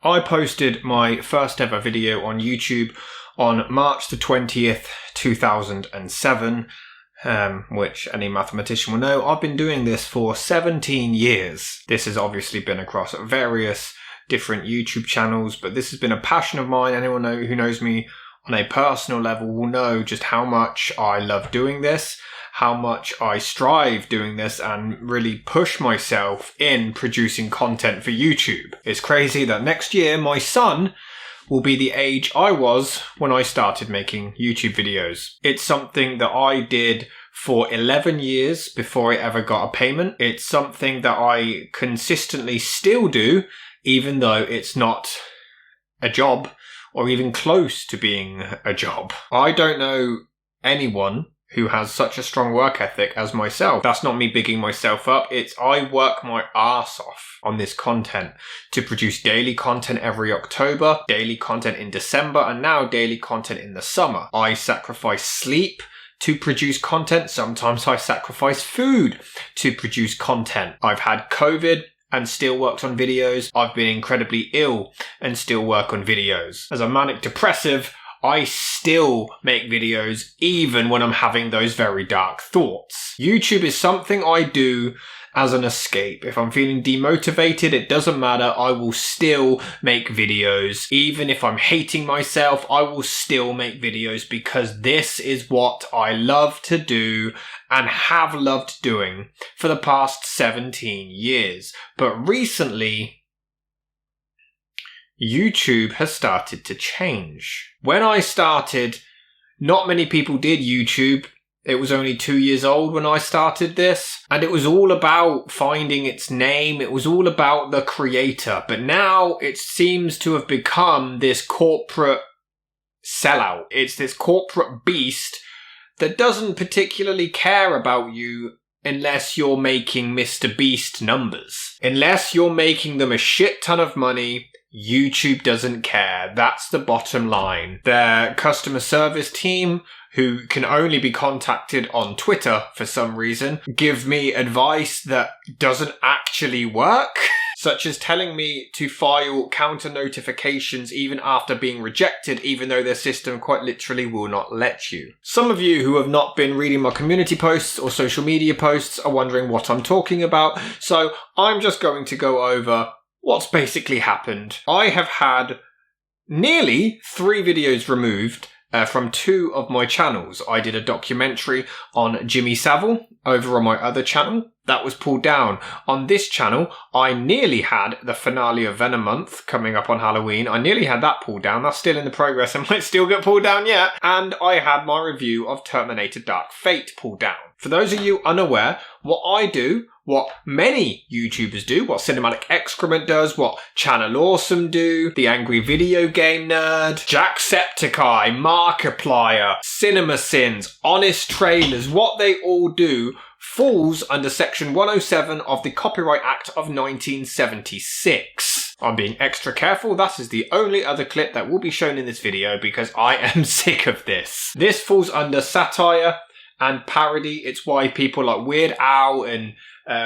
I posted my first ever video on YouTube on March the 20th, 2007, which any mathematician will know. I've been doing this for 17 years. This has obviously been across various different YouTube channels, but this has been a passion of mine. Anyone who knows me on a personal level will know just how much I love doing this, how much I strive doing this and really push myself in producing content for YouTube. It's crazy that next year my son will be the age I was when I started making YouTube videos. It's something that I did for 11 years before I ever got a payment. It's something that I consistently still do, even though it's not a job or even close to being a job. I don't know anyone who has such a strong work ethic as myself. That's not me bigging myself up. It's I work my arse off on this content to produce daily content every October, daily content in December, and now daily content in the summer. I sacrifice sleep to produce content. Sometimes I sacrifice food to produce content. I've had COVID and still worked on videos. I've been incredibly ill and still work on videos. As a manic depressive, I still make videos even when I'm having those very dark thoughts. YouTube is something I do as an escape. If I'm feeling demotivated, it doesn't matter. I will still make videos. Even if I'm hating myself, I will still make videos because this is what I love to do and have loved doing for the past 17 years. But recently, YouTube has started to change. When I started, not many people did YouTube. It was only 2 years old when I started this, and it was all about finding its name. It was all about the creator. But now it seems to have become this corporate sellout. It's this corporate beast that doesn't particularly care about you unless you're making Mr. Beast numbers. Unless you're making them a shit ton of money, YouTube doesn't care. That's the bottom line. Their customer service team, who can only be contacted on Twitter for some reason, give me advice that doesn't actually work, such as telling me to file counter notifications even after being rejected, even though their system quite literally will not let you. Some of you who have not been reading my community posts or social media posts are wondering what I'm talking about, so I'm just going to go over what's basically happened. I have had nearly 3 videos removed from 2 of my channels. I did a documentary on Jimmy Savile over on my other channel. That was pulled down. On this channel, I nearly had the finale of Venom month coming up on Halloween. I nearly had that pulled down. That's still in the progress and might still get pulled down yet. And I had my review of Terminator Dark Fate pulled down. For those of you unaware, what I do, what many YouTubers do, what Cinematic Excrement does, what Channel Awesome do, The Angry Video Game Nerd, Jacksepticeye, Markiplier, CinemaSins, Honest Trailers, what they all do falls under Section 107 of the Copyright Act of 1976. I'm being extra careful. That is the only other clip that will be shown in this video because I am sick of this. This falls under satire and parody. It's why people like Weird Al and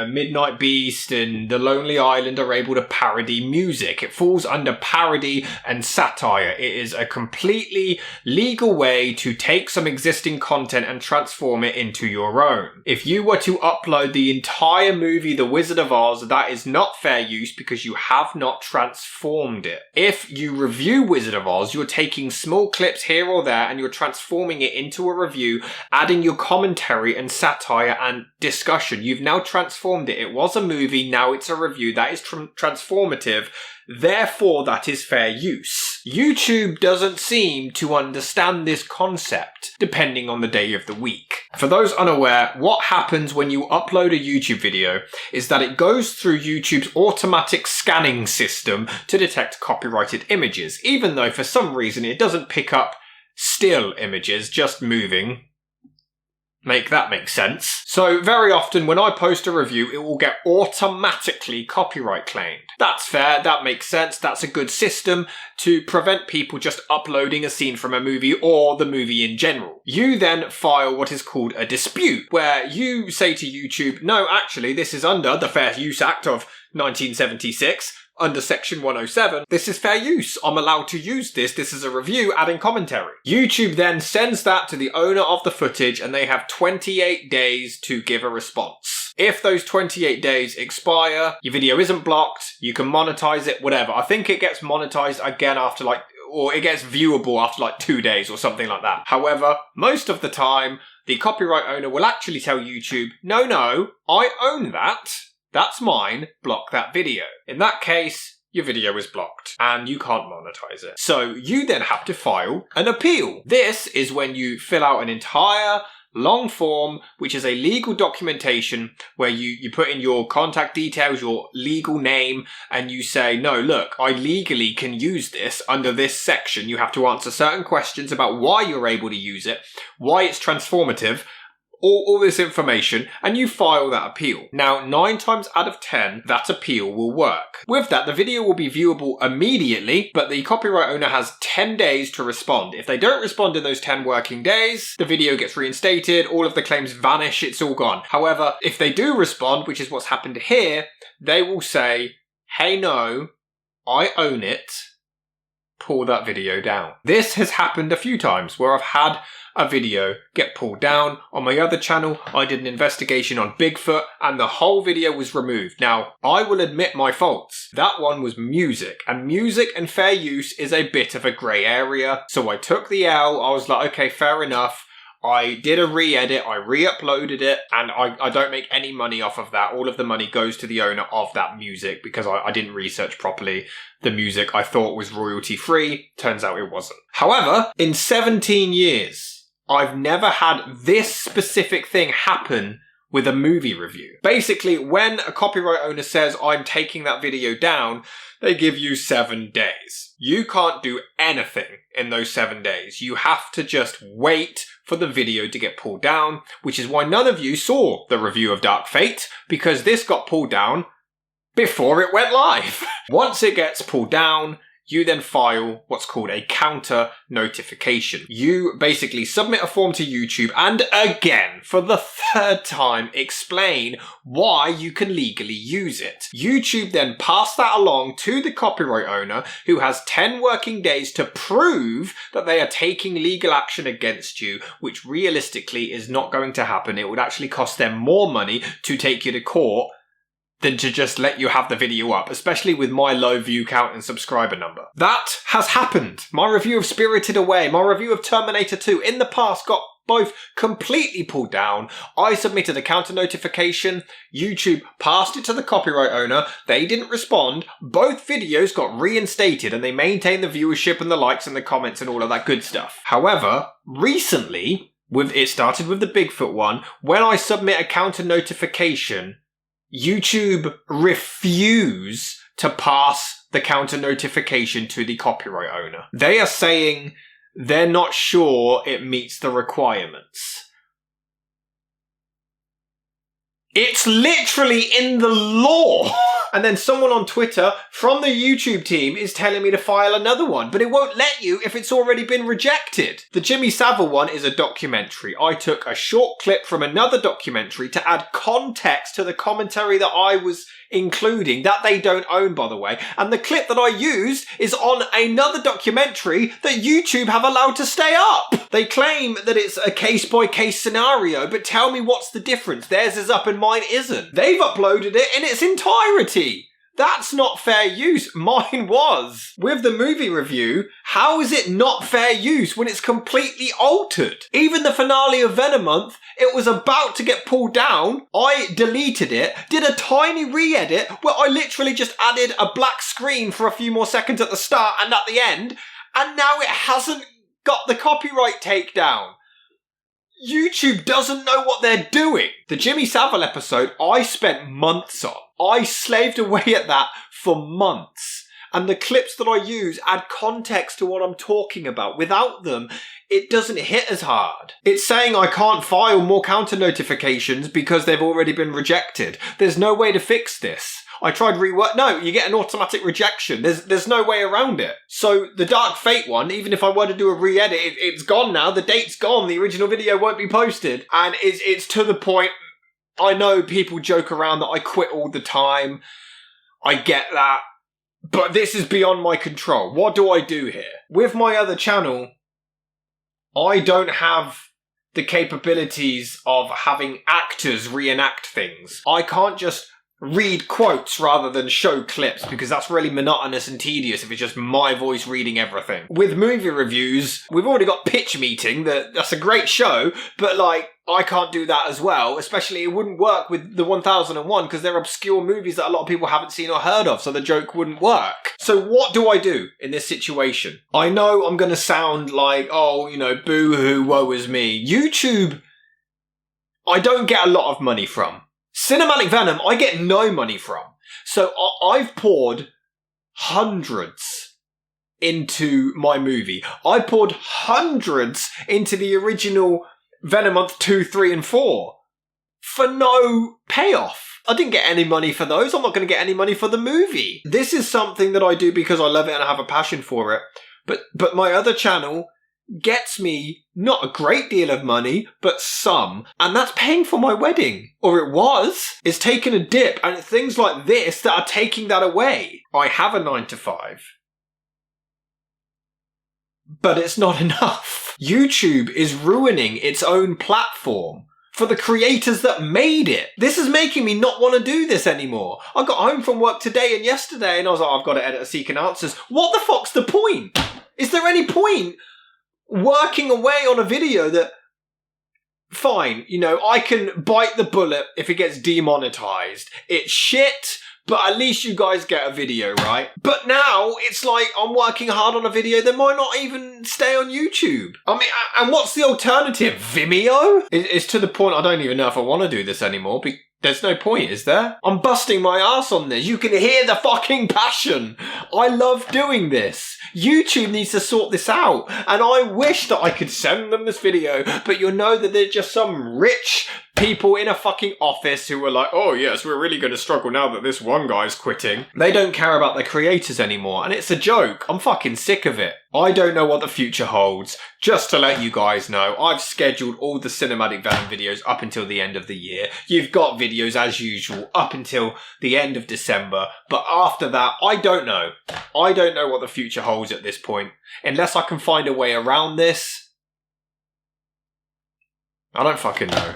Midnight Beast and The Lonely Island are able to parody music. It falls under parody and satire. It is a completely legal way to take some existing content and transform it into your own. If you were to upload the entire movie The Wizard of Oz, that is not fair use because you have not transformed it. If you review Wizard of Oz, you're taking small clips here or there and you're transforming it into a review, adding your commentary and satire and discussion. You've now transformed it. It was a movie, now it's a review. That is transformative. Therefore, that is fair use. YouTube doesn't seem to understand this concept, depending on the day of the week. For those unaware, what happens when you upload a YouTube video is that it goes through YouTube's automatic scanning system to detect copyrighted images, even though for some reason it doesn't pick up still images, just moving. Make that make sense. So very often when I post a review, it will get automatically copyright claimed. That's fair, that makes sense, that's a good system to prevent people just uploading a scene from a movie or the movie in general. You then file what is called a dispute, where you say to YouTube, no, actually this is under the Fair Use Act of 1976, under section 107, this is fair use. I'm allowed to use this. This is a review, adding commentary. YouTube then sends that to the owner of the footage and they have 28 days to give a response. If those 28 days expire, your video isn't blocked, you can monetize it, whatever. I think it gets monetized again after or it gets viewable after 2 days or something like that. However, most of the time, the copyright owner will actually tell YouTube, no, I own that. That's mine. Block that video. In that case, your video is blocked and you can't monetize it. So you then have to file an appeal. This is when you fill out an entire long form, which is a legal documentation where you put in your contact details, your legal name, and you say, no, look, I legally can use this under this section. You have to answer certain questions about why you're able to use it, why it's transformative, all this information, and you file that appeal. Now, 9 times out of 10, that appeal will work. With that, the video will be viewable immediately, but the copyright owner has 10 days to respond. If they don't respond in those 10 working days, the video gets reinstated, all of the claims vanish, it's all gone. However, if they do respond, which is what's happened here, they will say, hey, no, I own it, pull that video down. This has happened a few times where I've had a video get pulled down. On my other channel, I did an investigation on Bigfoot and the whole video was removed. Now, I will admit my faults. That one was music, and music and fair use is a bit of a grey area. So I took the L, I was like, okay, fair enough. I did a re-edit, I re-uploaded it, and I don't make any money off of that. All of the money goes to the owner of that music because I didn't research properly. The music I thought was royalty-free, turns out it wasn't. However, in 17 years, I've never had this specific thing happen with a movie review. Basically, when a copyright owner says, I'm taking that video down, they give you 7 days. You can't do anything in those 7 days. You have to just wait for the video to get pulled down, which is why none of you saw the review of Dark Fate, because this got pulled down before it went live. Once it gets pulled down, you then file what's called a counter notification. You basically submit a form to YouTube and again, for the 3rd time, explain why you can legally use it. YouTube then pass that along to the copyright owner, who has 10 working days to prove that they are taking legal action against you, which realistically is not going to happen. It would actually cost them more money to take you to court than to just let you have the video up, especially with my low view count and subscriber number. That has happened. My review of Spirited Away, my review of Terminator 2 in the past got both completely pulled down. I submitted a counter notification. YouTube passed it to the copyright owner. They didn't respond. Both videos got reinstated and they maintained the viewership and the likes and the comments and all of that good stuff. However, recently, it started with the Bigfoot one. When I submit a counter notification, YouTube refuse to pass the counter notification to the copyright owner. They are saying they're not sure it meets the requirements. It's literally in the law. And then someone on Twitter from the YouTube team is telling me to file another one, but it won't let you if it's already been rejected. The Jimmy Savile one is a documentary. I took a short clip from another documentary to add context to the commentary that I was including, that they don't own, by the way. And the clip that I used is on another documentary that YouTube have allowed to stay up. They claim that it's a case-by-case scenario, but tell me what's the difference? Theirs is up and mine isn't. They've uploaded it in its entirety. That's not fair use. Mine was. With the movie review, how is it not fair use when it's completely altered? Even the finale of Venom month, it was about to get pulled down. I deleted it, did a tiny re-edit where I literally just added a black screen for a few more seconds at the start and at the end, and now it hasn't got the copyright takedown. YouTube doesn't know what they're doing. The Jimmy Savile episode, I spent months on. I slaved away at that for months. And the clips that I use add context to what I'm talking about. Without them, it doesn't hit as hard. It's saying I can't file more counter notifications because they've already been rejected. There's no way to fix this. I tried rework. No, you get an automatic rejection. There's no way around it. So the Dark Fate one, even if I were to do a re-edit, it's gone now. The date's gone. The original video won't be posted. And it's to the point, I know people joke around that I quit all the time. I get that. But this is beyond my control. What do I do here? With my other channel, I don't have the capabilities of having actors reenact things. I can't just read quotes rather than show clips, because that's really monotonous and tedious if it's just my voice reading everything. With movie reviews, we've already got Pitch Meeting, that's a great show, but like, I can't do that as well, especially it wouldn't work with the 1001 because they're obscure movies that a lot of people haven't seen or heard of, so the joke wouldn't work. So what do I do in this situation? I know I'm going to sound like, oh, you know, boo-hoo, woe is me. YouTube, I don't get a lot of money from. Cinematic Venom, I get no money from. So I've poured hundreds into my movie. I poured hundreds into the original Venom month 2, 3, and 4 for no payoff. I didn't get any money for those. I'm not going to get any money for the movie. This is something that I do because I love it and I have a passion for it. But my other channel gets me not a great deal of money, but some. And that's paying for my wedding. Or it was. It's taken a dip, and it's things like this that are taking that away. I have a 9 to 5. But it's not enough. YouTube is ruining its own platform for the creators that made it. This is making me not want to do this anymore. I got home from work today and yesterday and I was like, I've got to edit a Seeking Answers. What the fuck's the point? Is there any point working away on a video that, fine, you know, I can bite the bullet if it gets demonetized. It's shit, but at least you guys get a video, right? But now it's like I'm working hard on a video that might not even stay on YouTube. I mean, and what's the alternative? Vimeo? It's to the point I don't even know if I want to do this anymore. There's no point, is there? I'm busting my ass on this. You can hear the fucking passion. I love doing this. YouTube needs to sort this out. And I wish that I could send them this video, but you'll know that they're just some rich people in a fucking office who are like, oh yes, we're really going to struggle now that this one guy's quitting. They don't care about their creators anymore, and it's a joke. I'm fucking sick of it. I don't know what the future holds. Just to let you guys know, I've scheduled all the Cinematic Venom videos up until the end of the year. You've got videos as usual up until the end of December, but after that, I don't know. I don't know what the future holds at this point. Unless I can find a way around this, I don't fucking know.